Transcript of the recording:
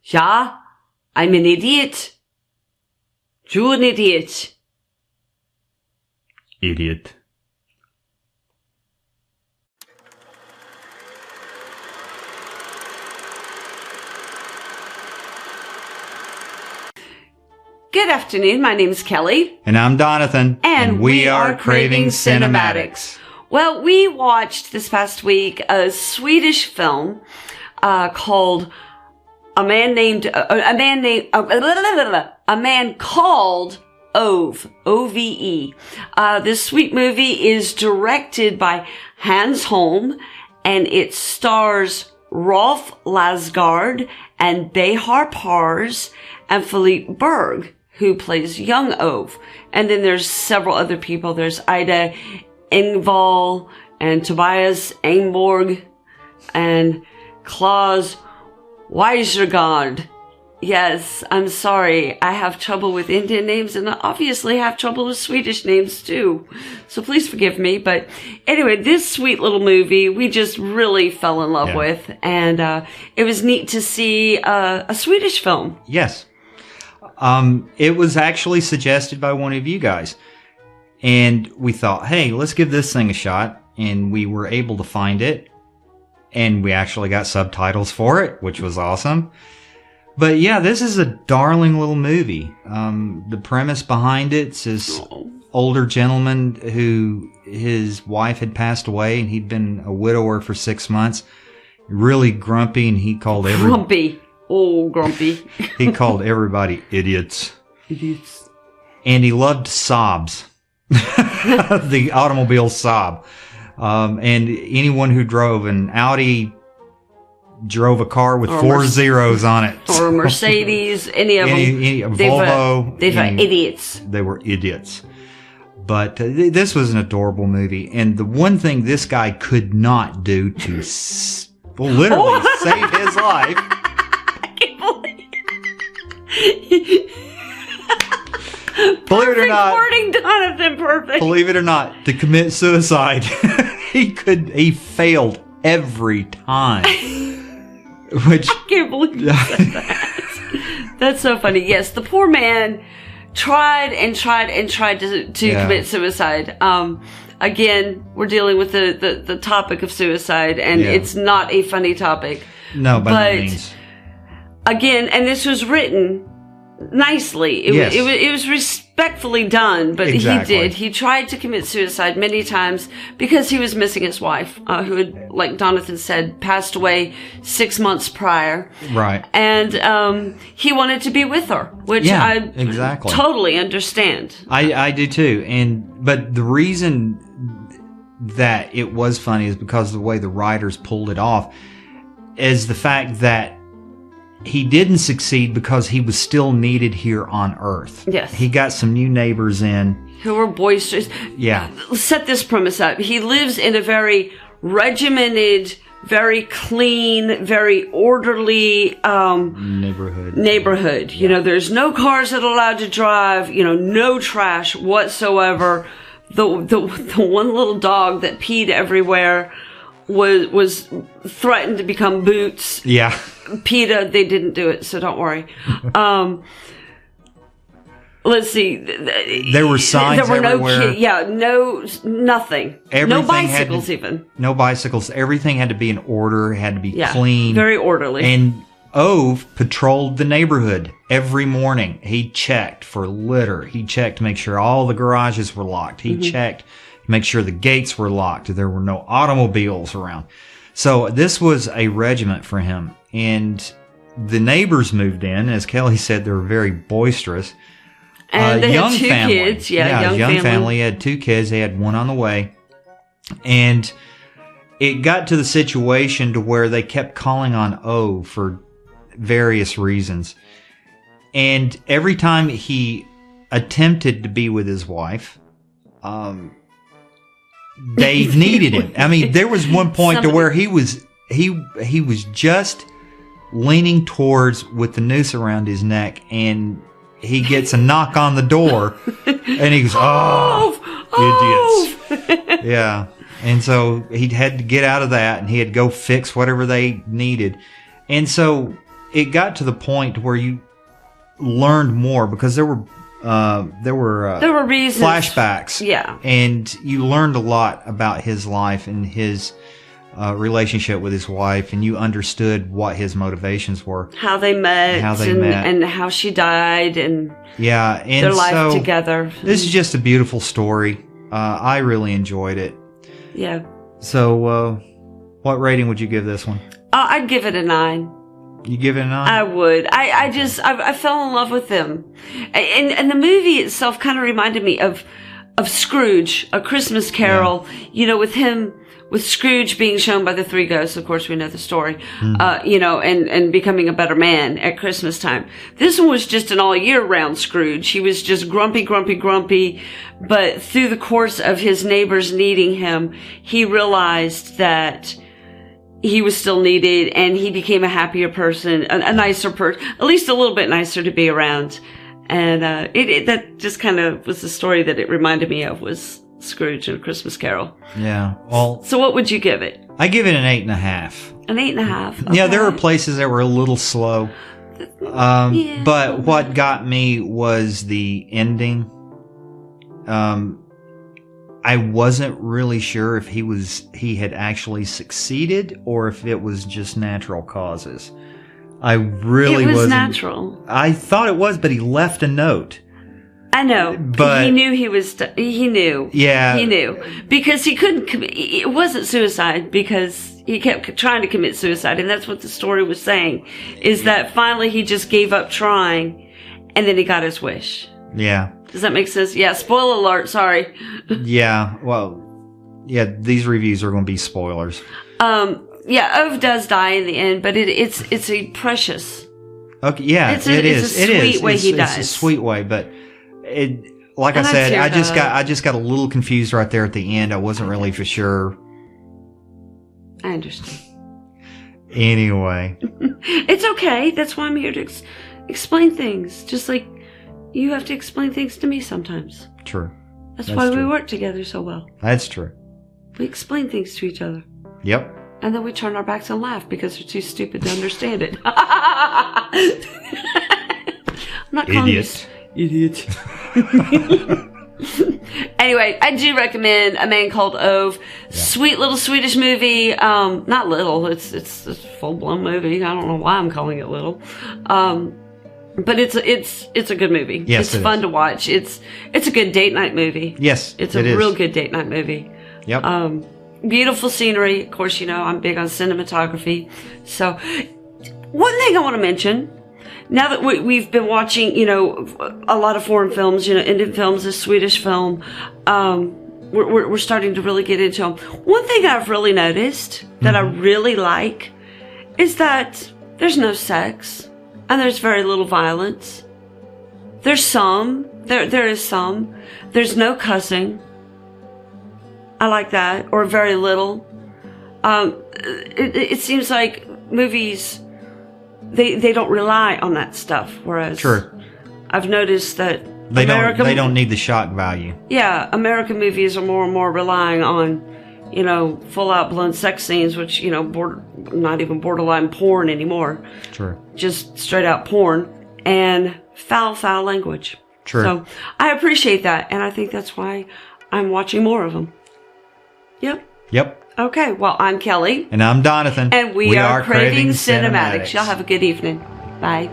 Ja, I'm an idiot. You're an idiot. Idiot. Good afternoon, my name is Kelly. And I'm Donathan. And we are Craving Cinematics. Well, we watched this past week a Swedish film called A Man Called Ove. O-V-E. This sweet movie is directed by Hans Holm, and it stars Rolf Lassgård and Behar Pars and Philippe Berg, who plays young Ove. And then there's several other people. There's Ida Engvall and Tobias Engborg and Klaus Weisergard. Yes, I'm sorry. I have trouble with Indian names and I obviously have trouble with Swedish names too. So please forgive me. But anyway, this sweet little movie we just really fell in love with. And it was neat to see a Swedish film. Yes. It was actually suggested by one of you guys. And we thought, hey, let's give this thing a shot. And we were able to find it. And we actually got subtitles for it, which was awesome. But yeah, this is a darling little movie. The premise behind it's this older gentleman who his wife had passed away and he'd been a widower for 6 months. Really grumpy, and he called Grumpy. Oh, grumpy. He called everybody idiots. Idiots. And he loved Saabs. The automobile Saab. And anyone who drove an Audi drove a car with 4 zeros on it. Or a Mercedes, any of them. Volvo. They were idiots. They were idiots. But this was an adorable movie. And the one thing this guy could not do to literally save his life. Believe it or not, wording, Donathan, perfect. Believe it or not, to commit suicide, he failed every time. Which I can't believe you said that. That's so funny. Yes, the poor man tried to commit suicide. Again, we're dealing with the topic of suicide, and it's not a funny topic. No, by no means. Again, and this was written nicely. It was respectfully done, but exactly. He did. He tried to commit suicide many times because he was missing his wife, who had, like Donathan said, passed away 6 months prior. Right. And he wanted to be with her, which I totally understand. I do too. But the reason that it was funny is because of the way the writers pulled it off is the fact that he didn't succeed because he was still needed here on Earth. Yes. He got some new neighbors in. Who were boisterous. Yeah. Set this premise up. He lives in a very regimented, very clean, very orderly neighborhood. You know, there's no cars that are allowed to drive, no trash whatsoever. The one little dog that peed everywhere was threatened to become Boots. Yeah. PETA, they didn't do it, so don't worry. Let's see. There were signs there were everywhere. Nothing. Everything no bicycles even. No bicycles. Everything had to be in order, had to be clean. Very orderly. And Ove patrolled the neighborhood every morning. He checked for litter. He checked to make sure all the garages were locked. He checked to make sure the gates were locked. There were no automobiles around. So this was a regiment for him. And the neighbors moved in. As Kelly said, they were very boisterous. And they had two kids. Young family. Had 2 kids. They had one on the way. And it got to the situation to where they kept calling on O for various reasons. And every time he attempted to be with his wife, they needed him. I mean, there was one point to where he was just leaning towards with the noose around his neck, and he gets a knock on the door, and he goes, "Oh, idiots!" Yeah, and so he had to get out of that, and he had to go fix whatever they needed, and so it got to the point where you learned more because there were reasons, flashbacks. Yeah, and you learned a lot about his life and his relationship with his wife, and you understood what his motivations were, how they met, and how she died, and and their life together. This is just a beautiful story. I really enjoyed it. Yeah. So, what rating would you give this one? I'd give it a 9. You give it a 9? I would. I fell in love with them, and the movie itself kind of reminded me of Scrooge, A Christmas Carol. Yeah. You know, with Scrooge being shown by the 3 ghosts. Of course, we know the story. You know, and becoming a better man at Christmas time. This one was just an all year round Scrooge. He was just grumpy. But through the course of his neighbors needing him, he realized that he was still needed, and he became a happier person, a nicer person, at least a little bit nicer to be around. And that just kind of was the story that it reminded me of, was Scrooge and A Christmas Carol. Yeah. Well, so what would you give it? I give it an 8.5. An 8.5. Okay. Yeah, there were places that were a little slow. But what got me was the ending. I wasn't really sure if he had actually succeeded or if it was just natural causes. I really wasn't. It was natural. I thought it was, but he left a note. I know, but he knew he knew. Yeah. He knew. Because he couldn't it wasn't suicide, because he kept trying to commit suicide, and that's what the story was saying, is that finally he just gave up trying, and then he got his wish. Yeah. Does that make sense? Yeah, spoiler alert, sorry. Yeah, well, yeah, these reviews are going to be spoilers. Yeah, Ove does die in the end, but it's a precious. Okay, yeah, it's a sweet way he dies. It's a sweet way, but like I said, I just got a little confused right there at the end. I wasn't really for sure. I understand. Anyway. It's okay. That's why I'm here to explain things. Just like you have to explain things to me sometimes. True. That's why we work together so well. That's true. We explain things to each other. Yep. And then we turn our backs and laugh because we're too stupid to understand it. I'm not calling you idiot. Anyway, I do recommend A Man Called Ove. Yeah. Sweet little Swedish movie. Not little. It's a full-blown movie. I don't know why I'm calling it little. But it's a good movie. Yes, it's fun to watch. It's a good date night movie. Yes, it's a real good date night movie. Yep. Beautiful scenery. Of course, you know I'm big on cinematography. So, one thing I want to mention. Now that we've been watching, you know, a lot of foreign films, you know, Indian films, a Swedish film, we're starting to really get into them. One thing I've really noticed that I really like is that there's no sex and there's very little violence. There's some. There is some. There's no cussing. I like that, or very little. It seems like movies. They don't rely on that stuff, whereas I've noticed that they don't need the shock value. Yeah, American movies are more and more relying on, you know, full out blown sex scenes, which, you know, not even borderline porn anymore. True. Just straight out porn and foul language. True. So I appreciate that, and I think that's why I'm watching more of them. Yep. Okay, well, I'm Kelly. And I'm Donathan. And we are Craving Cinematics. Y'all have a good evening. Bye.